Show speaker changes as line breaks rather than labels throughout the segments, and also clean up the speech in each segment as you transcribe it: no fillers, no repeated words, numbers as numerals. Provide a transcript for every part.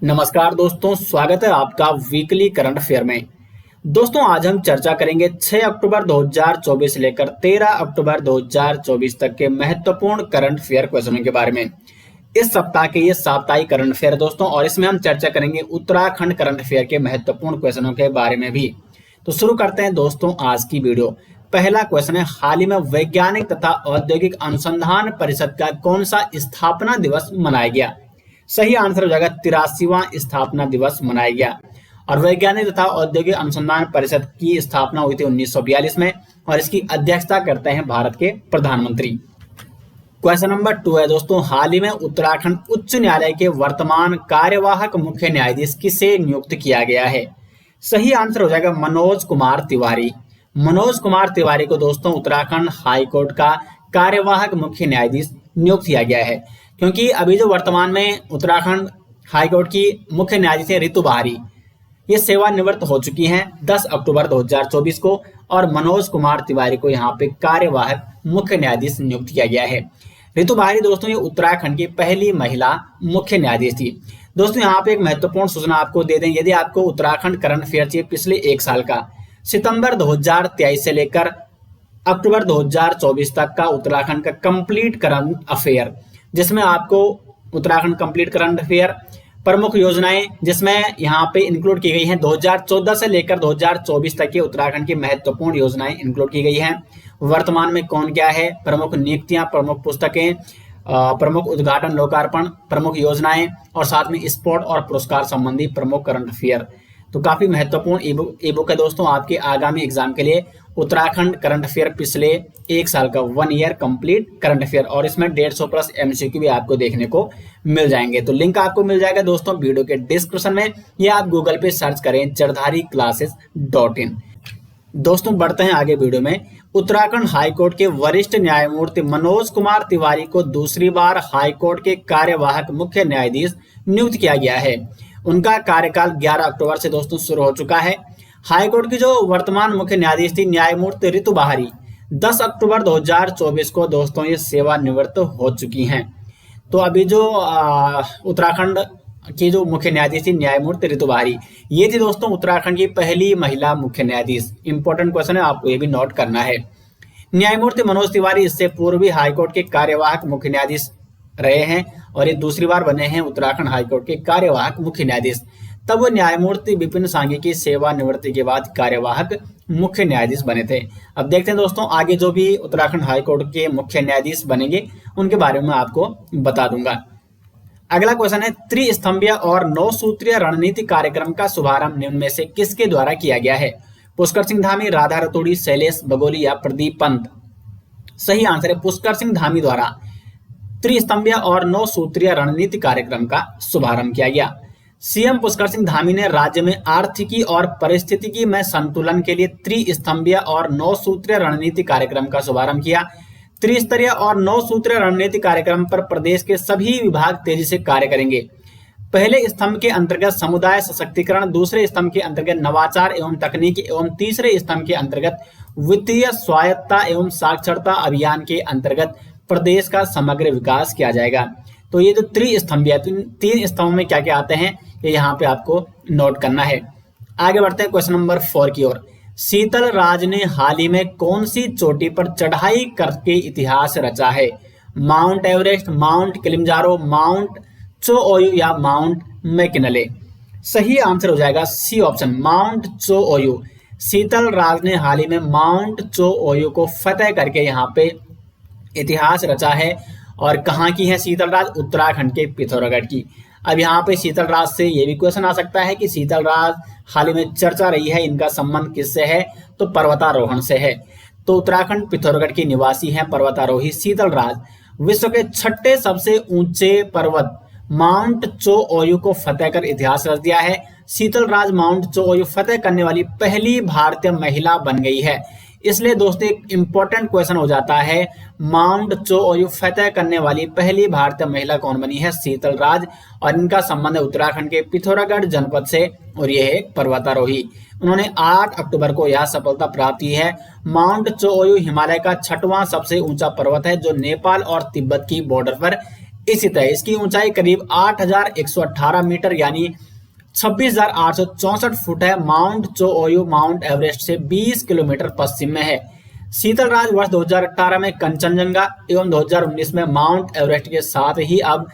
नमस्कार दोस्तों, स्वागत है आपका वीकली करंट अफेयर में। दोस्तों आज हम चर्चा करेंगे 6 अक्टूबर 2024 से लेकर 13 अक्टूबर 2024 तक के महत्वपूर्ण करंट अफेयर क्वेश्चनों के बारे में। इस सप्ताह के ये साप्ताहिक करंट अफेयर दोस्तों, और इसमें हम चर्चा करेंगे उत्तराखंड करंट अफेयर के महत्वपूर्ण क्वेश्चनों के बारे में भी। तो शुरू करते हैं दोस्तों आज की वीडियो। पहला क्वेश्चन है, हाल ही में वैज्ञानिक तथा औद्योगिक अनुसंधान परिषद का कौन सा स्थापना दिवस मनाया गया? सही आंसर हो जाएगा 83वां स्थापना दिवस मनाया गया। और वैज्ञानिक तथा औद्योगिक अनुसंधान परिषद की स्थापना हुई थी 1942 में, और इसकी अध्यक्षता करते हैं भारत के प्रधानमंत्री। क्वेश्चन नंबर 2 है दोस्तों, हाल ही में उत्तराखंड उच्च न्यायालय के वर्तमान कार्यवाहक मुख्य न्यायाधीश किसे नियुक्त किया गया है? सही आंसर हो जाएगा मनोज कुमार तिवारी। मनोज कुमार तिवारी को दोस्तों उत्तराखंड हाईकोर्ट का कार्यवाहक मुख्य न्यायाधीश नियुक्त किया गया है, क्योंकि अभी जो वर्तमान में उत्तराखंड हाईकोर्ट की मुख्य न्यायाधीश है रितु बहारी, ये सेवानिवृत्त हो चुकी हैं 10 अक्टूबर 2024 को, और मनोज कुमार तिवारी को यहाँ पे कार्यवाहक मुख्य न्यायाधीश नियुक्त किया गया है। रितु बहारी दोस्तों ये उत्तराखंड की पहली महिला मुख्य न्यायाधीश थी। दोस्तों यहाँ पे एक महत्वपूर्ण सूचना आपको दे दें, यदि आपको उत्तराखंड करंट अफेयर चाहिए पिछले एक साल का, सितंबर 2023 से लेकर अक्टूबर 2024 तक का उत्तराखंड का कंप्लीट करंट अफेयर, जिसमें आपको उत्तराखंड कंप्लीट करंट अफेयर प्रमुख योजनाएं जिसमें यहाँ पे इंक्लूड की गई हैं 2014 से लेकर 2024 तक की उत्तराखंड की महत्वपूर्ण योजनाएं इंक्लूड की गई हैं। वर्तमान में कौन क्या है, प्रमुख नियुक्तियां, प्रमुख पुस्तकें, प्रमुख उद्घाटन लोकार्पण, प्रमुख योजनाएं, और साथ में स्पोर्ट और पुरस्कार संबंधी प्रमुख करंट अफेयर। तो काफी महत्वपूर्ण ई बुक है दोस्तों आपके आगामी एग्जाम के लिए, उत्तराखंड करंट अफेयर पिछले एक साल का 1 ईयर कंप्लीट करंट अफेयर, और इसमें 150 प्लस एमसीक्यू भी आपको देखने को मिल जाएंगे। तो लिंक आपको मिल जाएगा दोस्तों वीडियो के डिस्क्रिप्शन में, या आप गूगल पे सर्च करें jardhariclasses.in। दोस्तों बढ़ते हैं आगे वीडियो में। उत्तराखंड हाईकोर्ट के वरिष्ठ न्यायमूर्ति मनोज कुमार तिवारी को दूसरी बार हाईकोर्ट के कार्यवाहक मुख्य न्यायाधीश नियुक्त किया गया है। उनका कार्यकाल 11 अक्टूबर से दोस्तों शुरू हो चुका है। हाईकोर्ट की जो वर्तमान मुख्य न्यायाधीश थी न्यायमूर्ति रितु बहारी, 10 अक्टूबर 2024 को दोस्तों ये सेवानिवृत्त हो चुकी हैं। तो अभी जो उत्तराखंड की जो मुख्य न्यायाधीश थी न्यायमूर्ति रितु बहारी, ये थी दोस्तों उत्तराखंड की पहली महिला मुख्य न्यायाधीश। इंपॉर्टेंट क्वेश्चन है, आपको ये भी नोट करना है। न्यायमूर्ति मनोज तिवारी इससे पूर्व भी हाईकोर्ट के कार्यवाहक मुख्य न्यायाधीश रहे हैं, और ये दूसरी बार बने हैं उत्तराखंड हाईकोर्ट के कार्यवाहक मुख्य न्यायाधीश। तब वो न्यायमूर्ति विपिन सांघी की सेवानिवृत्ति के बाद कार्यवाहक मुख्य न्यायाधीश बने थे। अब देखते हैं दोस्तों आगे जो भी उत्तराखंड हाईकोर्ट के मुख्य न्यायाधीश बनेंगे उनके बारे में आपको बता दूंगा। अगला क्वेश्चन है, त्रिस्तंभीय और 9 सूत्रीय रणनीति कार्यक्रम का शुभारंभ निम्न में से किसके द्वारा किया गया है? पुष्कर सिंह धामी, राधा रतोड़ी, शैलेश बगोली या प्रदीप पंत? सही आंसर है पुष्कर सिंह धामी द्वारा त्रिस्तंभीय और 9 सूत्रीय रणनीति कार्यक्रम का शुभारंभ किया गया। सीएम पुष्कर सिंह धामी ने राज्य में आर्थिकी और पारिस्थितिकी में संतुलन के लिए त्रिस्तंभीय और 9 सूत्रीय रणनीति कार्यक्रम का शुभारंभ किया। त्रिस्तरीय और 9 सूत्रीय रणनीति कार्यक्रम पर प्रदेश के सभी विभाग तेजी से कार्य करेंगे। पहले स्तंभ के अंतर्गत समुदाय सशक्तिकरण, दूसरे स्तंभ के अंतर्गत नवाचार एवं तकनीकी, एवं तीसरे स्तंभ के अंतर्गत वित्तीय स्वायत्तता एवं साक्षरता अभियान के अंतर्गत प्रदेश का समग्र विकास किया जाएगा। तो ये जो त्रिस्तंभीय, 3 स्तंभ में क्या क्या आते हैं ये यहाँ पे आपको नोट करना है। आगे बढ़ते हैं क्वेश्चन नंबर 4 की ओर। शीतल राज ने हाल ही में कौन सी चोटी पर चढ़ाई करके इतिहास रचा है? Mount Everest, mount Kilimanjaro, mount चो ओयू या माउंट मैकिनले? सही आंसर हो जाएगा सी ऑप्शन, माउंट चो ओयू। शीतल राज ने हाल ही में माउंट चो ओयू को फतेह करके यहाँ पे इतिहास रचा है। और कहाँ की है शीतल राज? उत्तराखंड के पिथौरागढ़ की। अब यहाँ पे शीतल राज से ये भी क्वेश्चन आ सकता है कि शीतल राज हाल ही में चर्चा रही है, इनका संबंध किससे है? तो पर्वतारोहण से है। तो उत्तराखंड पिथौरागढ़ की निवासी है पर्वतारोही शीतल राज। विश्व के 6ठे सबसे ऊंचे पर्वत माउंट चो ओयू को फतेह कर इतिहास रच दिया है। शीतल राज माउंट चो ओयू फतेह करने वाली पहली भारतीय महिला बन गई है। इसलिए दोस्तों एक इंपॉर्टेंट क्वेश्चन हो जाता है, माउंट चो ओयू फतेह करने वाली पहली भारतीय महिला कौन बनी है? शीतल राज। और इनका संबंध है उत्तराखंड के पिथौरागढ़ जनपद से, और यह है पर्वतारोही। उन्होंने 8 अक्टूबर को यह सफलता प्राप्त की है। माउंट चो ओयू हिमालय का 6वां सबसे ऊंचा पर्वत है, जो नेपाल और तिब्बत की बॉर्डर पर इसी तरह इसकी ऊंचाई करीब 8,118 मीटर यानी 26,864 फुट है। माउंट चोओयू माउंट एवरेस्ट से 20 किलोमीटर पश्चिम में है। शीतलराज वर्ष 2018 में कंचनजंगा एवं 2019 में माउंट एवरेस्ट के साथ ही अब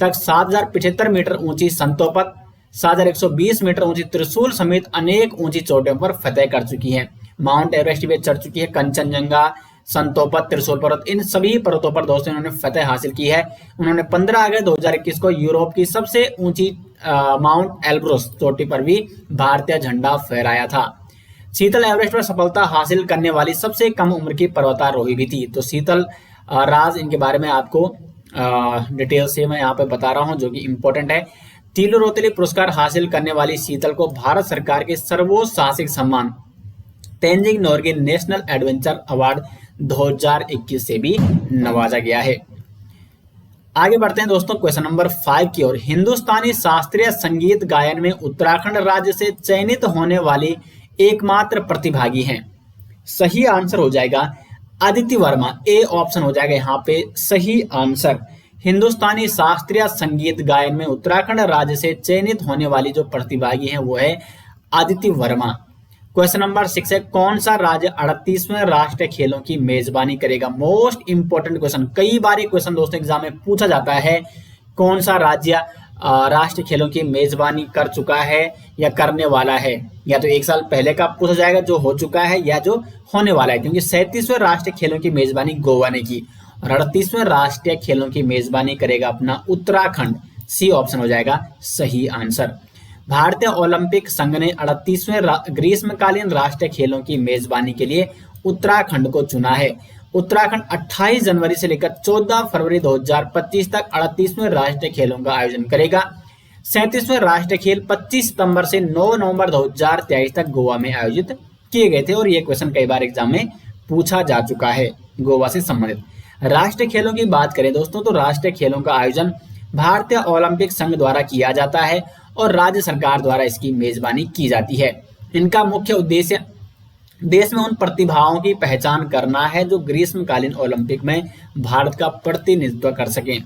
तक 7,075 मीटर ऊंची संतोपत, 7,120 मीटर ऊंची त्रिशूल समेत अनेक ऊंची चोटियों पर फतह कर चुकी है। माउंट एवरेस्ट भी चढ़ चुकी है। कंचनजंगा, संतोपत, त्रिशूल पर्वत, इन सभी पर्वतों पर दोस्तों इन्होंने फतह हासिल की है। उन्होंने 15 अगस्त 2021 को यूरोप की सबसे ऊंची माउंट एल्ब्रुस चोटी पर भी भारतीय झंडा फहराया था। शीतल एवरेस्ट पर सफलता हासिल करने वाली सबसे कम उम्र की पर्वतारोही भी थी। तो शीतल राज, इनके बारे में आपको डिटेल से मैं यहाँ पे बता रहा हूँ जो कि इम्पोर्टेंट है। तीलू रोतेली पुरस्कार हासिल करने वाली शीतल को भारत सरकार के सर्वोच्च साहसिक सम्मान Tenzing Norgay national adventure award 2021 से भी नवाजा गया है। आगे बढ़ते हैं दोस्तों क्वेश्चन नंबर 5 की ओर। हिंदुस्तानी शास्त्रीय संगीत गायन में उत्तराखंड राज्य से चयनित होने वाली एकमात्र प्रतिभागी हैं। सही आंसर हो जाएगा अदिति वर्मा। ए ऑप्शन हो जाएगा यहाँ पे सही आंसर। हिंदुस्तानी शास्त्रीय संगीत गायन में उत्तराखंड राज्य से चयनित होने वाली जो प्रतिभागी हैं वो है अदिति वर्मा। क्वेश्चन नंबर 6 है, कौन सा राज्य 38वें राष्ट्रीय खेलों की मेजबानी करेगा? मोस्ट इंपोर्टेंट क्वेश्चन, कई बार ये क्वेश्चन दोस्तों एग्जाम में पूछा जाता है। कौन सा राज्य राष्ट्रीय खेलों की मेजबानी कर चुका है या करने वाला है? या तो एक साल पहले का पूछा जाएगा जो हो चुका है या जो होने वाला है, क्योंकि 37वें राष्ट्रीय खेलों की मेजबानी गोवा ने की और 38वें राष्ट्रीय खेलों की मेजबानी करेगा अपना उत्तराखंड। सी ऑप्शन हो जाएगा सही आंसर। भारतीय ओलंपिक संघ ने 38वें ग्रीष्मकालीन राष्ट्रीय खेलों की मेजबानी के लिए उत्तराखंड को चुना है। उत्तराखंड 28 जनवरी से लेकर 14 फरवरी 2025 तक 38वें राष्ट्रीय खेलों का आयोजन करेगा। 37वें राष्ट्रीय खेल 25 सितंबर से 9 नवंबर 2023 तक गोवा में आयोजित किए गए थे और ये क्वेश्चन कई बार एग्जाम में पूछा जा चुका है गोवा से संबंधित। राष्ट्रीय खेलों की बात करें दोस्तों तो राष्ट्रीय खेलों का आयोजन भारतीय ओलंपिक संघ द्वारा किया जाता है और राज्य सरकार द्वारा इसकी मेजबानी की जाती है। इनका मुख्य उद्देश्य देश में उन प्रतिभाओं की पहचान करना है जो ग्रीष्मकालीन ओलंपिक में भारत का प्रतिनिधित्व कर सकें।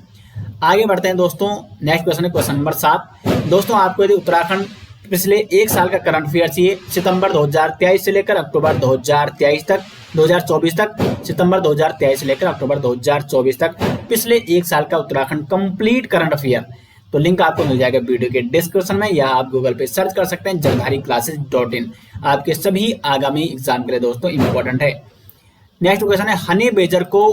आगे बढ़ते हैं दोस्तों, नेक्स्ट क्वेश्चन है क्वेश्चन नंबर 7। दोस्तों आपको यदि उत्तराखंड पिछले एक साल का करंट अफेयर चाहिए, सितंबर 2023 से लेकर अक्टूबर 2024 तक, सितंबर 2023 से लेकर अक्टूबर 2024 तक पिछले एक साल का उत्तराखंड कंप्लीट करंट अफेयर, तो लिंक आपको मिल जाएगा वीडियो के डिस्क्रिप्शन में या आप गूगल पे सर्च कर सकते हैं jagdhariclasses.in। आपके सभी आगामी एग्जाम के लिए दोस्तों इंपॉर्टेंट है। नेक्स्ट क्वेश्चन है, हनी बेजर को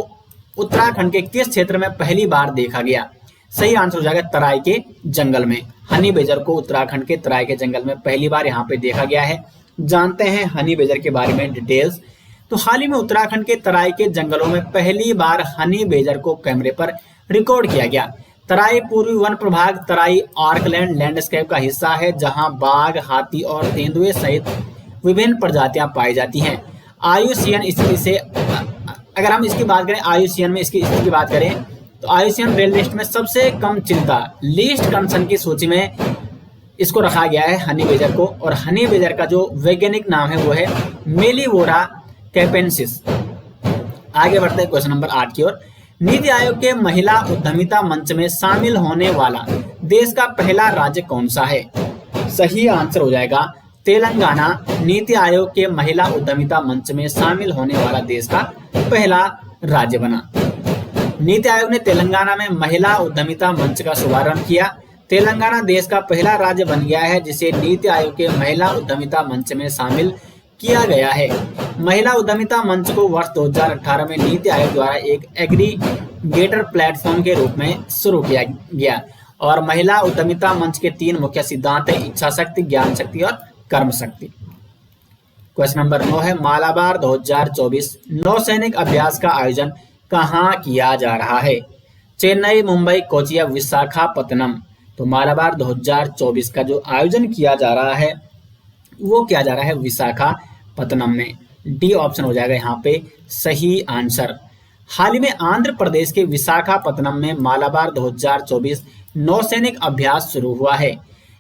उत्तराखंड के किस क्षेत्र में पहली बार देखा गया? सही आंसर हो जाएगा तराई के जंगल में। हनी बेजर को उत्तराखंड के तराई के जंगल में पहली बार यहाँ पे देखा गया है। जानते हैं हनी बेजर के बारे में डिटेल्स। तो हाल ही में उत्तराखंड के तराई के जंगलों में पहली बार हनी बेजर को कैमरे पर रिकॉर्ड किया गया। तराई पूर्वी वन प्रभाग तराई आर्कलैंड लैंडस्केप का हिस्सा है जहां बाघ, हाथी और तेंदुए सहित विभिन्न प्रजातियां पाई जाती हैं। आयुसीएन स्थिति से अगर हम इसकी बात करें, आयुसीएन में इसकी स्थिति की बात करें तो आयुसीएन रेड लिस्ट में सबसे कम चिंता लीस्ट कंसर्न की सूची में इसको रखा गया है हनी बेजर को। और हनी बेजर का जो वैज्ञानिक नाम है वो है मेलिवोरा कैपेंसिस। आगे बढ़ते हैं क्वेश्चन नंबर 8 की ओर। नीति आयोग के महिला उद्यमिता मंच में शामिल होने वाला देश का पहला राज्य कौन सा है? सही आंसर हो जाएगा तेलंगाना। नीति आयोग के महिला उद्यमिता मंच में शामिल होने वाला देश का पहला राज्य बना। नीति आयोग ने तेलंगाना में महिला उद्यमिता मंच का शुभारंभ किया। तेलंगाना देश का पहला राज्य बन गया है जिसे नीति आयोग के महिला उद्यमिता मंच में शामिल किया गया है। महिला उद्यमिता मंच को वर्ष 2018 में नीति आयोग द्वारा एक एग्रीगेटर प्लेटफॉर्म के रूप में शुरू किया गया और महिला उद्यमिता मंच के 3 मुख्य सिद्धांत हैं, इच्छा शक्ति, ज्ञान शक्ति और कर्म शक्ति। क्वेश्चन नंबर 9 है, मालाबार 2024 नौसैनिक अभ्यास का आयोजन कहाँ किया जा रहा है? चेन्नई, मुंबई, कोची या विशाखापत्तनम। तो मालाबार 2024 का जो आयोजन किया जा रहा है वो किया जा रहा है विशाखापत्तनम में। डी ऑप्शन हो जाएगा यहाँ पे सही आंसर। हाल ही में आंध्र प्रदेश के विशाखापत्तनम में मालाबार 2024 नौसैनिक अभ्यास शुरू हुआ है।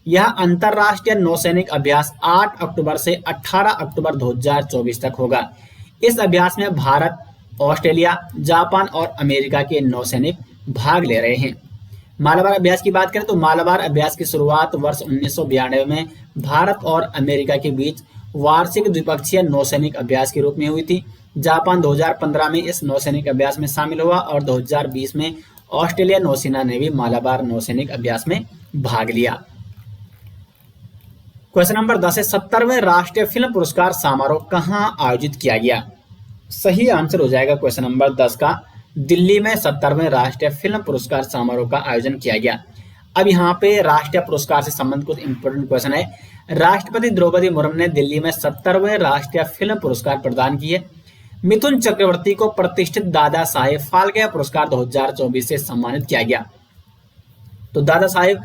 यह अंतरराष्ट्रीय नौसैनिक अभ्यास 8 अक्टूबर से 18 अक्टूबर 2024 तक होगा। इस अभ्यास में भारत, ऑस्ट्रेलिया, जापान और अमेरिका के नौसैनिक भाग ले रहे हैं। मालाबार अभ्यास की बात करें तो मालाबार अभ्यास की शुरुआत वर्ष 1992 में भारत और अमेरिका के बीच वार्षिक द्विपक्षीय नौसैनिक अभ्यास के रूप में हुई थी। जापान 2015 में इस नौसैनिक अभ्यास में शामिल हुआ और 2020 में ऑस्ट्रेलिया नौसेना ने भी मालाबार नौसैनिक अभ्यास में भाग लिया। क्वेश्चन नंबर 10 है 70वें राष्ट्रीय फिल्म पुरस्कार समारोह कहां आयोजित किया गया? सही आंसर हो जाएगा क्वेश्चन नंबर 10 का दिल्ली में 70वें राष्ट्रीय फिल्म पुरस्कार समारोह का आयोजन किया गया। अब यहाँ पे राष्ट्रीय पुरस्कार से संबंधित कुछ इंपोर्टेंट क्वेश्चन है। राष्ट्रपति द्रौपदी मुर्मू ने दिल्ली में 70वें राष्ट्रीय फिल्म पुरस्कार प्रदान किए। मिथुन चक्रवर्ती को प्रतिष्ठित दादा साहेब फाल्के पुरस्कार 2024 से सम्मानित किया गया। तो दादा साहेब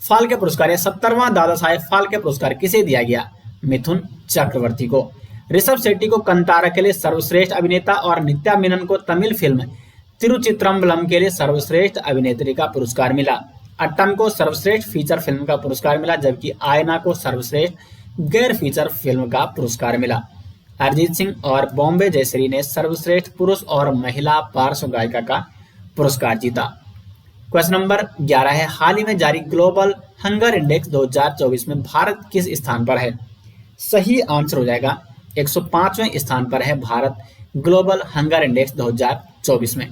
फाल्के पुरस्कार या 70वां दादा साहेब फाल्के पुरस्कार किसे दिया गया? मिथुन चक्रवर्ती को। ऋषभ शेट्टी को कंतारा के लिए सर्वश्रेष्ठ अभिनेता और नित्या मेनन को तमिल फिल्म तिरुचित्रम्बलम के लिए सर्वश्रेष्ठ अभिनेत्री का पुरस्कार मिला। अट्टम को सर्वश्रेष्ठ फीचर फिल्म का पुरस्कार मिला, जबकि आयना को सर्वश्रेष्ठ गैर फीचर फिल्म का पुरस्कार मिला। अरिजीत सिंह और बॉम्बे जयश्री ने सर्वश्रेष्ठ पुरुष और महिला पार्श्व गायिका का पुरस्कार जीता। क्वेश्चन नंबर 11 है हाल ही में जारी ग्लोबल हंगर इंडेक्स 2024 में भारत किस स्थान पर है? सही आंसर हो जाएगा 105वें स्थान पर है भारत ग्लोबल हंगर इंडेक्स 2024 में।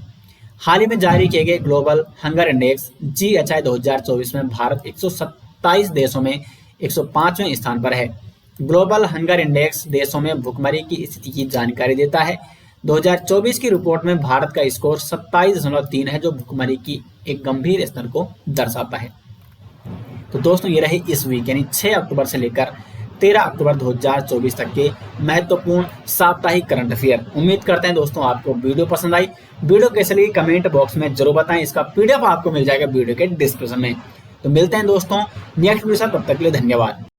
हाल ही में जारी किए गए ग्लोबल हंगर इंडेक्स GHI 2024 में भारत 127 देशों में 105वें स्थान पर है। ग्लोबल हंगर इंडेक्स देशों में भुखमरी की स्थिति की जानकारी देता है। 2024 की रिपोर्ट में भारत का स्कोर 27.3 है, जो भुखमरी की एक गंभीर स्तर को दर्शाता है। तो दोस्तों ये रहे इस वीक यानी 6 अक्टूबर से लेकर 13 अक्टूबर 2024 तक के महत्वपूर्ण साप्ताहिक करंट अफेयर। उम्मीद करते हैं दोस्तों आपको वीडियो पसंद आई। वीडियो कैसे लगी कमेंट बॉक्स में जरूर बताएं। इसका PDF आपको मिल जाएगा वीडियो के डिस्क्रिप्शन में। तो मिलते हैं दोस्तों नेक्स्ट वीडियो से, तब तक के लिए धन्यवाद।